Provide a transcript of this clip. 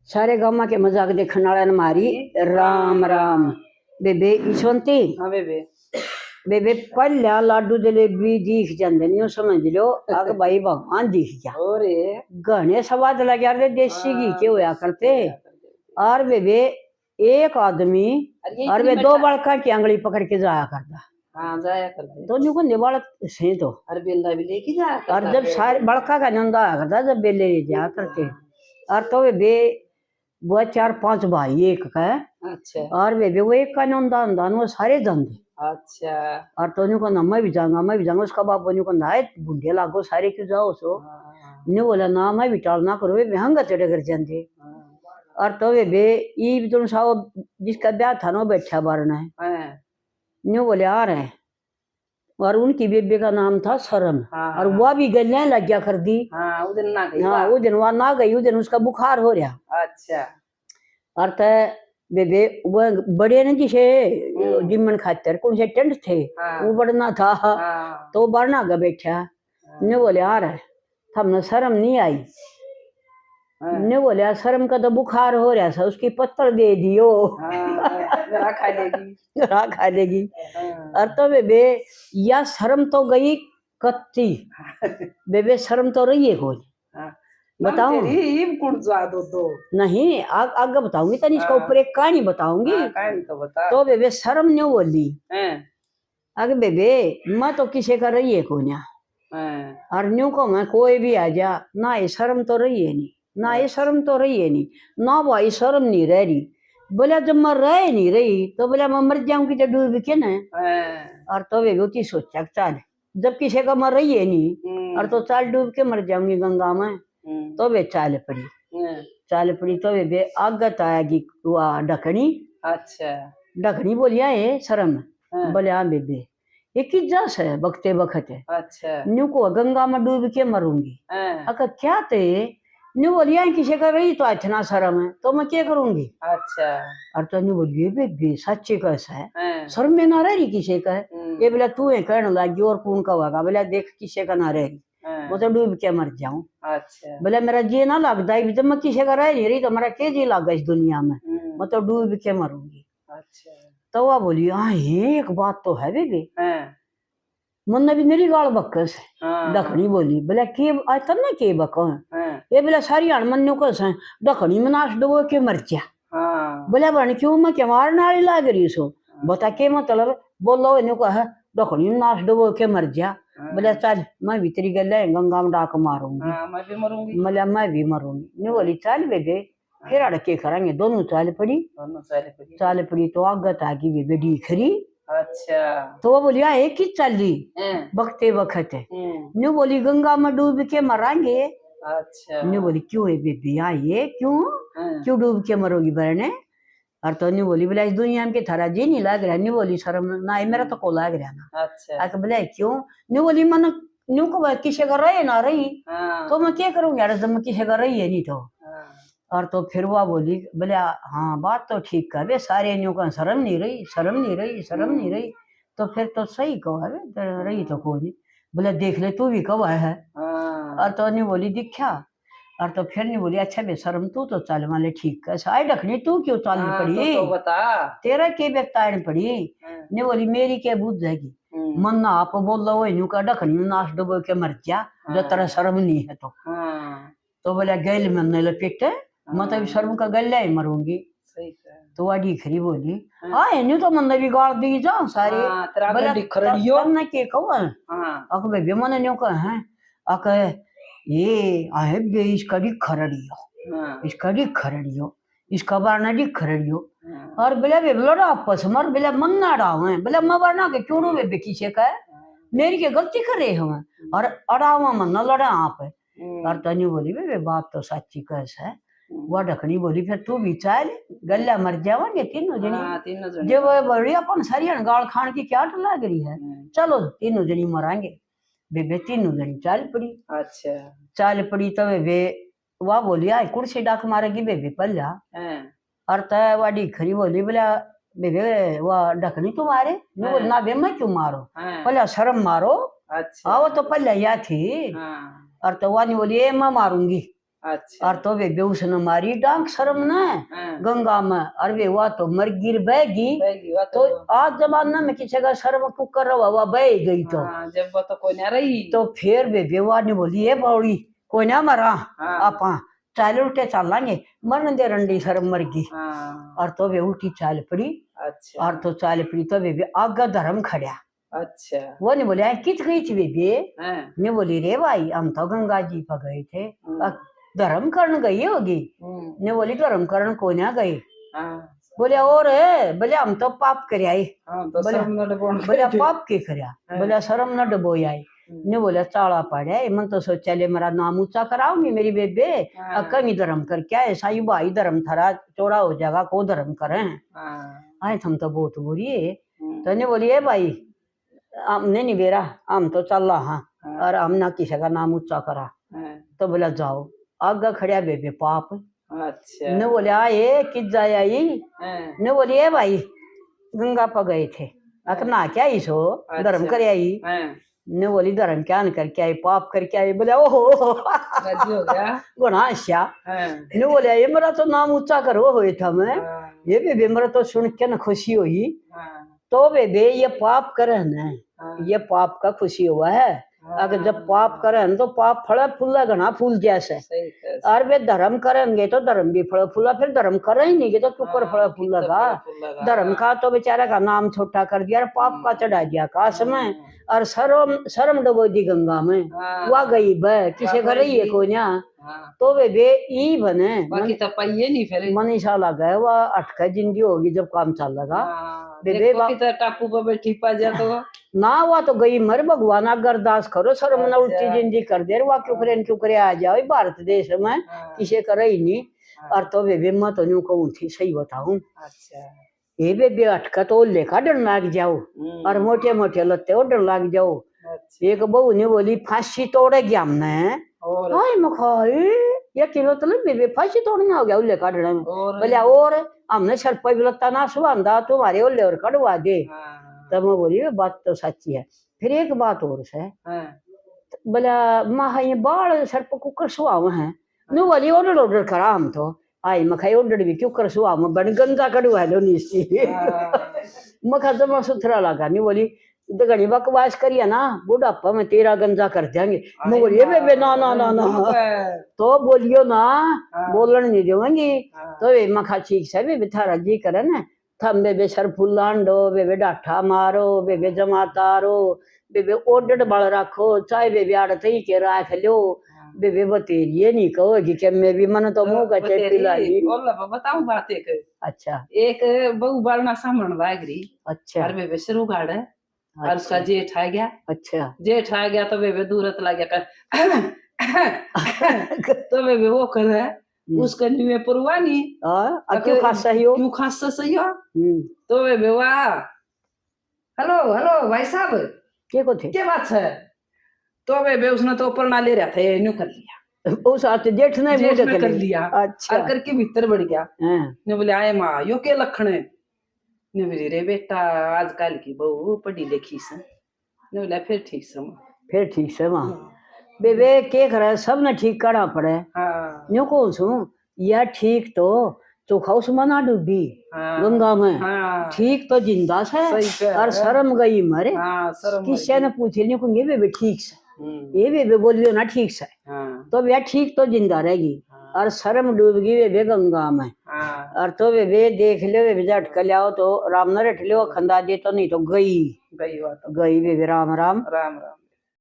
सारे गामा के मजाक देखने वाला ने मारी राम राम बेबे ईश्वंती। हाँ बेबे बेबे पहला लाडू जलेबी दिख जाते नहीं समझ लो अग भाई भगवान दिख गया और घने स्वाद लग यार देसी घी के होया करते। और बेबे एक आदमी और वे दो बालका की आंगली पकड़ के जाया करता। हाँ जाया करते दोनों को बालक से तो और बेला भी लेके जाया करता। और जब सारे बड़का का नंदा आया करता जब बेले ले जाया करते। और तो वे वो 4-5 भाई एक का। अच्छा और वे वो एक का नंदा अंदान वो सारे धंधे। अच्छा और तो को ना मैं भी जाऊंगा उसका बाप को ना बूढ़े लागो सारे क्यों जाओ सो ने बोला ना मैं भी टाल ना करो वे हंगा चढ़े कर जाते। और तो वे ई तुम साओ जिसका ब्याह था ना बैठा बारना है न्यू बोले आ रहे हैं। और उनकी बेबे का नाम था शर्म। और वह भी गलने लग गया कर दी। उस दिन ना गई। हाँ उस दिन वह ना गई उस दिन उसका बुखार हो रहा। अच्छा और बेबे वह बड़े ने जिसे जिमन खातर कौन से टेंट थे वो बढ़ना था। तो बढ़ना गा बैठा ने बोले आ रहा है हमने शर्म नहीं आई ने बोले शर्म का तो बुखार हो रहा था उसकी पत्थर दे दियो खा लेगी। और तो बेबे या शर्म तो गई कत्ती बेबे शर्म तो रही है कोई बताओ नहीं आगे बताऊंगी तनी इसका ऊपर एक कहानी बताऊंगी। कहानी तो बता। तो बेबे शर्म नहीं बोली आगे बेबे मैं तो किसी का रही है को और न्यू को मैं कोई भी आ जा ना ये शर्म तो रही है नहीं ना ये शर्म तो रही है नहीं ना भाई शर्म नहीं रह रही। बोला जब मैं रह नहीं रही तो बोला मैं मर जाऊंगी तो डूब के ना। और तो वे होती सोचा चाल जब किसी का मर रही है नहीं और तो चाल डूब के मर जाऊंगी गंगा में। तो वे चाल पड़ी तो वे आगत आएगी वह ढकनी। अच्छा ढकनी बोलिया है शर्म बोले हाँ बेबे ये किस जस है बखते बखत है। अच्छा न्यू को गंगा में डूब के मरूंगी अगर क्या थे न्यू बोलिया किसी का रही तो इतना शर्म है तो मैं क्या करूंगी। अच्छा और तो न्यू बोलिए बेबे सच्चे कैसा है शर्म में ना रही किसी का है ये बोला तू है कहने लगी और कौन का होगा बोला देख किसी का ना रही मैं तो डूब के मर जाऊं। अच्छा बोले मेरा जी ना लगता है जब मैं किसी का रह नहीं रही तो मेरा क्या जी लगा इस दुनिया में मैं तो डूब के मरूंगी। अच्छा तो वह बोली हाँ ये एक बात तो है बेबी मन भी मेरी गाल बकस दखनी बोली बोला के आज तब ना के बको ये बोला सारी अणमन्यों को दखनी में नाश डबो के मर जा। बोला बन क्यों मैं क्या मारने वाली लाग रही सो बता के मतलब बोलो इन्हें को है दखनी में नाश डबो के मर जा। बोला चल मैं भी तेरी गल गंगा में डाक मारूंगी बोला मैं भी मरूंगी नहीं बोली चल बेबे फिर अड़के करेंगे दोनों चाल पड़ी तो आगत आगी बेबे ढीखरी। अच्छा तो वो बोलिया एक ही चल रही बखते बखत है न्यू बोली गंगा में डूब के मरांगे। अच्छा न्यू बोली क्यों है बेबी ये क्यों डूब के मरोगी बहने। और तो न्यू बोली बोला इस दुनिया में थारा जी नहीं लग रहा न्यू बोली शर्म ना मेरा तो को लग रहा ना। अच्छा बोला क्यों न्यू बोली मन न्यू को किसी का रहे ना रही तो मैं क्या करूंगी यार जब मैं किसी का रही है नहीं तो। और तो फिर वह बोली बोले हाँ बात तो ठीक कर वे सारे न्यू का शर्म नहीं रही तो फिर तो सही कहो है रही तो कोई बोले देख ले तू भी कब है। और तो नहीं बोली दिखा और तो फिर नहीं बोली अच्छा बेशरम तू तो चाल वाले ठीक है साई ढकनी तू क्यों चालनी पड़ी तो बता तेरा के बेताड़ पड़ी नहीं बोली मेरी क्या बुझ जाएगी मन ना आप बोल लो न्यू का ढकनी नाश डुबो के मर जा जो तेरा शर्म नहीं है तो बोला गैल में लपेटे मतलब शर्म का गल्ला ही मरूंगी। तो वह ढीखरी बोली हाँ न्यू तो मन भी गाड़ दी जाओ सारे बोला के कहो बेबे मन न्यू का है अक ये आहे बे इसका खरड़ियो इसका बारना खरड़ियो। और बोला बे लड़ा आपस मर बोला मन ना अड़ाओ है बोला मैं वरना के क्यों बे किसे का मेरी क्या गलती कर रहे हो और अड़ावा मन न लड़ा आप है। और तन्यू बोली बे बात तो सच्ची कैसा है। वह ढकनी बोली फिर तू भी चाल गल्ला मर जावांगे तीनों जनी जब बड़ी अपन सारी गाल खान की क्या लग रही है चलो तीनों जनी मरांगे बेबे तीनों जनी चाल पड़ी। अच्छा चाल पड़ी तो वे वह बोली आई कुर्सी डाक मारेगी बेबे पल्ला और तय वह ढीखरी बोली बोला बेबे वह ढकनी तू मारे ना बे मैं क्यों मारो पल्ला शर्म मारो। अच्छा वो तो पल्ला या थी और तो वह नहीं बोली मैं मारूंगी अच्छा और तो बेबे उसने मारी डांग शर्म न हाँ, गंगा में, और वे हुआ तो मर गिर बहगी। बहगी हुआ तो आज जमाना में किसी का शर्म कुकर रवा हुआ बह गई तो हाँ, जब वो तो कोई ना रही तो फिर बेबे हुआ ने बोली ये बौड़ी कोई ना मरा हाँ, आपा चाल उल्टे चलांगे मरन दे रंडी शर्म मर गई। हाँ, और तो वे उल्टी चाल पड़ी अच्छा और तो चाल पड़ी तो बेबे आगा धर्म खड़ा। अच्छा वो ने बोले कित गई थी बेबे? हाँ, ने बोली रे भाई हम तो गंगा जी पर गए थे। हम्म, धर्म करण गई होगी। ने बोली धर्म करण को ना गई। हाँ, बोले और है बोले हम तो पाप कर आई। हाँ, तो बोले शर्म न डबोण बोले पाप के करया? हाँ। बोले शर्म न डबो आई। ने बोले चाला पड़े मन तो सोचा ले मेरा नाम ऊंचा कराओगी मेरी बेबे हाँ। कमी धर्म कर क्या ऐसा ही भाई धर्म थरा चौड़ा हो जाएगा को धर्म करें। हाँ, आए तुम तो बहुत बुरी है। हम्म, तो ने बोलिए भाई हमने नहीं बेरा हम तो चल रहा हाँ हाँ, और हम ना किसी का नाम ऊंचा करा। हाँ, तो बोला जाओ आगा खड़िया बेबे पाप। अच्छा ने बोले आए किस जाए आई। हाँ, ने बोलिए भाई गंगा पर गए थे ना क्या ही सो धर्म अच्छा। कर आई। हाँ, ने बोली धर्म क्या न करके आई पाप करके आई। बोले ओहो राजी हो गया गुना आशा। हाँ, ने बोले ये मेरा तो नाम ऊंचा करो हुए था मैं हाँ, ये बेबे मेरा तो सुन के ना खुशी हुई। हाँ, तो बेबे ये पाप करे न हाँ, ये पाप का खुशी हुआ है। अगर जब पाप करें तो पाप फल फूला घना फूल जैसे सही कहा। और वे धर्म करेंगे तो धर्म भी फल फूला फिर धर्म करे ही नहीं तो कुकर फल फूलेगा। धर्म का तो बेचारा का नाम छोटा कर दिया और पाप का चढ़ा दिया काश में और शर्म शर्म डबो दी गंगा में। वह गई बह किसे घर ही है कोई ना। हाँ, तो वे बे ई बने बाकी तो पाइए नहीं फिर मनीषा लगा वह अटका जिंदगी होगी जब काम चल लगा। हाँ, बेबे देखो बा- कि तो टापू पर बैठी पा जा तो ना हुआ तो गई मर भगवान अरदास करो शर्म न उल्टी अच्छा। जिंदगी कर दे वह क्यों करे आ जाओ भारत देश में हाँ, किसे करे ही नहीं। हाँ, और तो बेबे मैं तो यूं कहूँ थी सही बताऊं अच्छा ये बेबे अटका तो लेखा डर लाग जाओ और मोटे मोटे लत्ते वो डर लाग जाओ। अच्छा एक बहू ने बोली फांसी तोड़ेगी हमने। और हाय मखाई ये किलो तो बेबे फांसी तोड़ना हो गया उल्ले काटने में। और बोले और हमने सर पर लगता ना सुबह तुम्हारे उल्ले और कटवा दे। हाँ, तब मैं बोली बात तो सच्ची है। फिर एक बात और है हाँ, बोला माँ ये बाल सर पर कुकर सुहाव है नु बोली ऑर्डर ऑर्डर करा हम तो आई मखाई ऑर्डर भी क्यों कर सुहाव में बन गंदा कड़वा लो नीची हाँ, मखा जमा सुथरा लगा नहीं बोली तो घनी बकवास करिए ना बुढ़ापा में तेरा गंजा कर देंगे। मैं बोलिए बेबे ना ना ना ना तो बोलियो ना हाँ, बोलन नहीं देवेंगी। हाँ, तो वे मखा ठीक से बेबे थारा जी करे ना थम बेबे सर फुलांडो बेबे डाठा मारो बेबे जमा तारो बेबे ओडड बल रखो चाहे बेबे आड़त ही के राख लो बेबे बतेरिए नहीं कहोगी कि मैं भी मन तो मुंह का चेप पिलाई। बताऊं बात एक अच्छा एक बहु बालना सामण लाग रही अच्छा और बेबे शुरू गाड़ है और उसका जेठ आ गया। अच्छा जेठ आ गया तो बेबे दूरत लग गया तो बेबे वो कर है उसका न्यू पुरवानी क्यों खासा ही हो क्यों खासा सही हो तो बेबे वाह हेलो हेलो भाई साहब के को थे क्या बात है। तो बेबे उसने तो ऊपर ले रहा था ये न्यू कर लिया उस आते जेठ ने जेठ मुंह ने कर लिया अच्छा और करके भीतर बढ़ गया। हाँ, ने बोले आए माँ यो के लक्षण है। ने बोली रे बेटा आजकल की बहू पढ़ी लिखी से। ने बोला फिर ठीक से फिर ठीक से माँ बेबे के करे सब ने ठीक करना पड़े। हाँ, न्यू कौन सू या ठीक तो चोखा उसमें ना डूबी हाँ, गंगा में हाँ, ठीक तो जिंदा से सही कह और रहा है। शर्म गई मरे हाँ, शर्म किसी गई। ने पूछे नहीं कहूंगी बेबे ठीक से हम्म, ये बेबे बोलियो ना ठीक से हाँ, तो भैया ठीक तो जिंदा रहेगी हाँ, और शर्म डूबगी बेबे गंगा में। हाँ, और तो बेबे देख लो बेबे झट कर लिया तो राम न रट लियो खंदा दे तो नहीं तो गई गई बात गई बेबे राम राम राम राम।